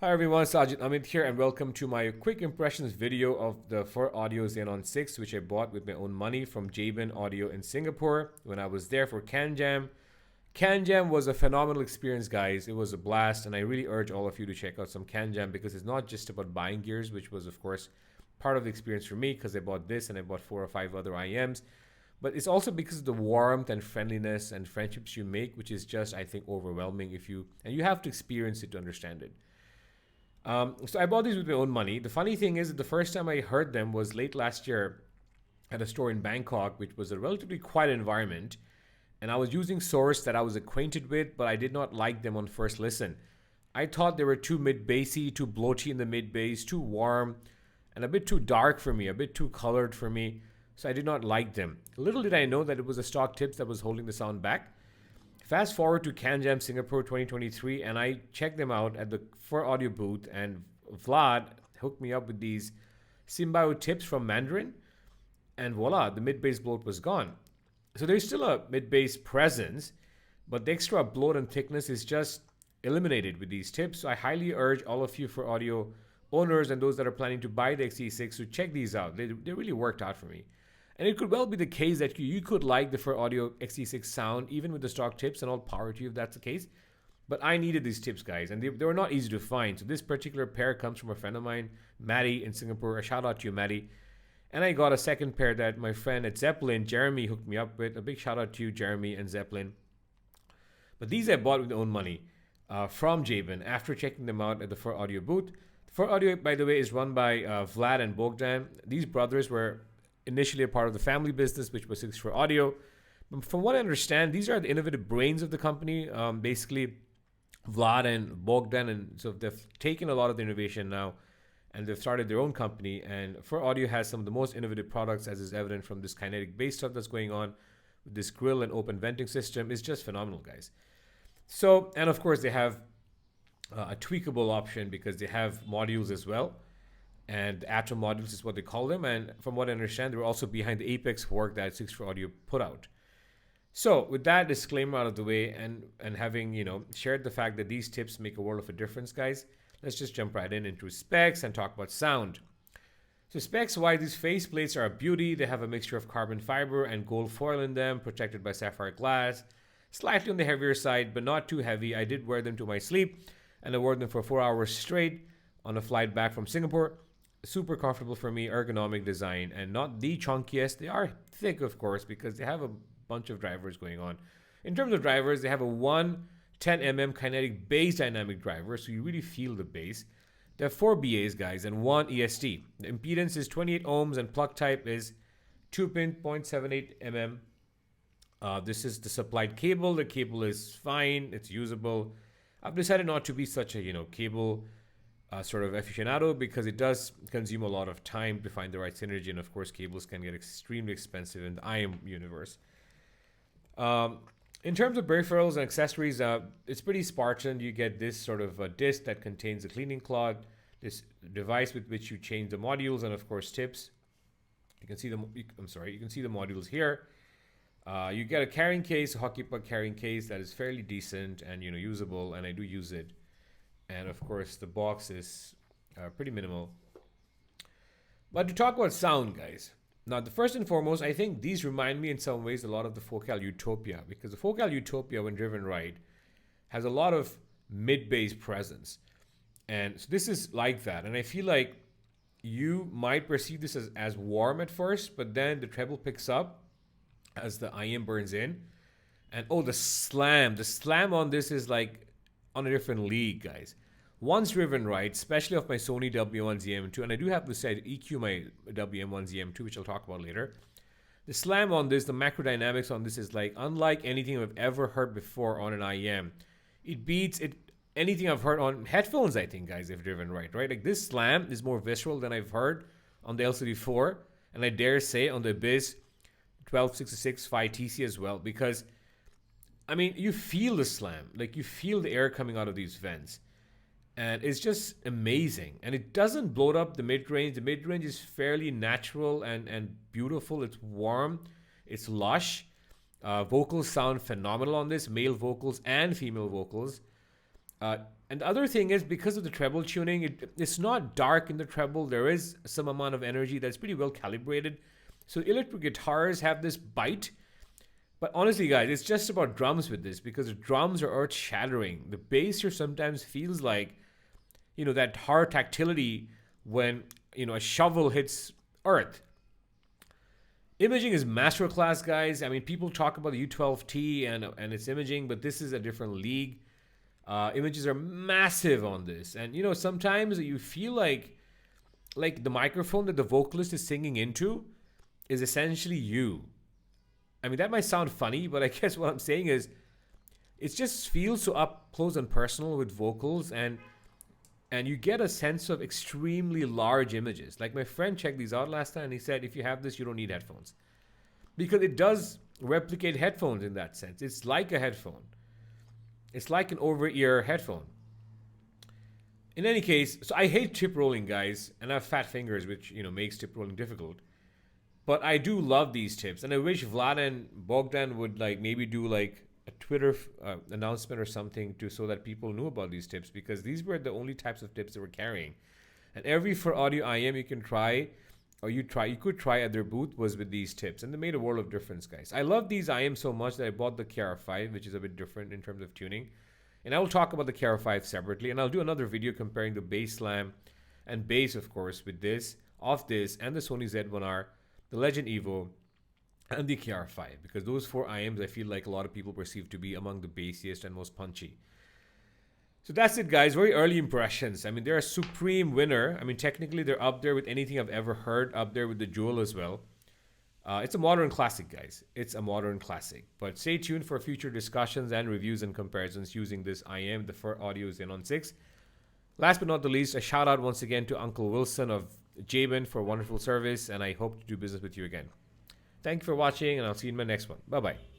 Hi everyone, Sajid Amit here, and welcome to my quick impressions video of the Fur Audio Xenon 6, which I bought with my own money from Jabin Audio in Singapore when I was there for CanJam. CanJam was a phenomenal experience, guys. It was a blast, and I really urge all of you to check out some CanJam because it's not just about buying gears, which was, of course, part of the experience for me because I bought this and I bought 4 or 5 other IEMs. But it's also because of the warmth and friendliness and friendships you make, which is just, I think, overwhelming and you have to experience it to understand it. So I bought these with my own money. The funny thing is that the first time I heard them was late last year at a store in Bangkok, which was a relatively quiet environment. And I was using source that I was acquainted with, but I did not like them on first listen. I thought they were too mid-bassy, too bloaty in the mid-bass, too warm, and a bit too dark for me, a bit too colored for me. So I did not like them. Little did I know that it was the stock tips that was holding the sound back. Fast forward to CanJam Singapore 2023, and I checked them out at the Fur Audio booth, and Vlad hooked me up with these Symbio tips from Mandarin, and voila, the mid-bass bloat was gone. So there's still a mid-bass presence, but the extra bloat and thickness is just eliminated with these tips. So I highly urge all of you Fur Audio owners and those that are planning to buy the XE6 to check these out. They really worked out for me. And it could well be the case that you could like the Fur Audio XE6 sound, even with the stock tips, and all power to you if that's the case. But I needed these tips, guys, and they were not easy to find. So this particular pair comes from a friend of mine, Maddie in Singapore. A shout out to you, Maddie. And I got a second pair that my friend at Zeppelin, Jeremy, hooked me up with. A big shout out to you, Jeremy and Zeppelin. But these I bought with my own money from Jabin after checking them out at the Fur Audio booth. The Fur Audio, by the way, is run by Vlad and Bogdan. These brothers were initially a part of the family business, which was 6 for Audio. But from what I understand, these are the innovative brains of the company. Basically, Vlad and Bogdan, and so they've taken a lot of the innovation now, and they've started their own company. And Fur Audio has some of the most innovative products, as is evident from this kinetic bass stuff that's going on with this grill and open venting system. Is just phenomenal, guys. So, and of course, they have a tweakable option because they have modules as well. And Atom modules is what they call them. And from what I understand, they're also behind the Apex work that 6 for Audio put out. So with that disclaimer out of the way, and having shared the fact that these tips make a world of a difference, guys, let's just jump right into specs and talk about sound. So specs wise, these face plates are a beauty. They have a mixture of carbon fiber and gold foil in them, protected by sapphire glass. Slightly on the heavier side, but not too heavy. I did wear them to my sleep, and I wore them for 4 hours straight on a flight back from Singapore. Super comfortable for me, ergonomic design, and not the chunkiest. They are thick, of course, because they have a bunch of drivers going on. In terms of drivers, they have a 110mm kinetic bass dynamic driver, so you really feel the bass. They have 4 BAs, guys, and 1 EST. The impedance is 28 ohms, and plug type is 2-pin 0.78mm. This is the supplied cable. The cable is fine, it's usable. I've decided not to be such a cable sort of aficionado because it does consume a lot of time to find the right synergy, and of course cables can get extremely expensive in the IM universe. In terms of peripherals and accessories, it's pretty Spartan. You get this sort of a disc that contains a cleaning cloth, this device with which you change the modules, and of course tips. You can see you can see the modules here. You get a carrying case, a hockey puck carrying case that is fairly decent and usable, and I do use it. And of course, the box is pretty minimal. But to talk about sound, guys. Now, the first and foremost, I think these remind me in some ways a lot of the Focal Utopia, because the Focal Utopia, when driven right, has a lot of mid-bass presence. And so this is like that. And I feel like you might perceive this as warm at first, but then the treble picks up as the IM burns in. And oh, the slam on this is like on a different league, guys. Once driven right, especially off my Sony WM1ZM2, and I do have to say EQ my WM1ZM2, which I'll talk about later. The slam on this, the macro dynamics on this is like unlike anything I've ever heard before on an IM. It beats anything I've heard on headphones, I think, guys, if driven right? Like this slam is more visceral than I've heard on the LCD4, and I dare say on the Biz 1266 Phi TC as well, because I mean, you feel the slam, like you feel the air coming out of these vents, and it's just amazing. And it doesn't bloat up the mid-range. The mid-range is fairly natural and beautiful. It's warm, it's lush. Vocals sound phenomenal on this, male vocals and female vocals. And the other thing is, because of the treble tuning, it's not dark in the treble. There is some amount of energy that's pretty well calibrated. So electric guitars have this bite. But honestly, guys, it's just about drums with this, because the drums are earth-shattering. The bass here sometimes feels like, that hard tactility when, a shovel hits earth. Imaging is masterclass, guys. I mean, people talk about the U12T and its imaging, but this is a different league. Images are massive on this. And, sometimes you feel like the microphone that the vocalist is singing into is essentially you. I mean, that might sound funny, but I guess what I'm saying is it just feels so up close and personal with vocals, and you get a sense of extremely large images. Like, my friend checked these out last time, and he said, if you have this, you don't need headphones. Because it does replicate headphones in that sense. It's like a headphone. It's like an over-ear headphone. In any case, so I hate tip rolling, guys, and I have fat fingers, which, makes tip rolling difficult. But I do love these tips, and I wish Vlad and Bogdan would maybe do a Twitter announcement or something so that people knew about these tips, because these were the only types of tips they were carrying. And every for audio IM you can try, or you could try at their booth, was with these tips, and they made a world of difference, guys. I love these IM so much that I bought the KR5, which is a bit different in terms of tuning. And I will talk about the KR5 separately, and I'll do another video comparing the bass slam and bass, of course, with this, and the Sony Z1R, the Legend Evo, and the KR5, because those 4 IMs I feel like a lot of people perceive to be among the bassiest and most punchy. So that's it, guys. Very early impressions. I mean, they're a supreme winner. I mean, technically they're up there with anything I've ever heard, up there with the Jewel as well. It's a modern classic, guys. It's a modern classic. But stay tuned for future discussions and reviews and comparisons using this IM, the Fur Audio Xenon 6. Last but not the least, a shout out once again to Uncle Wilson of Jabin for wonderful service, and I hope to do business with you again. Thank you for watching, and I'll see you in my next one. Bye-bye.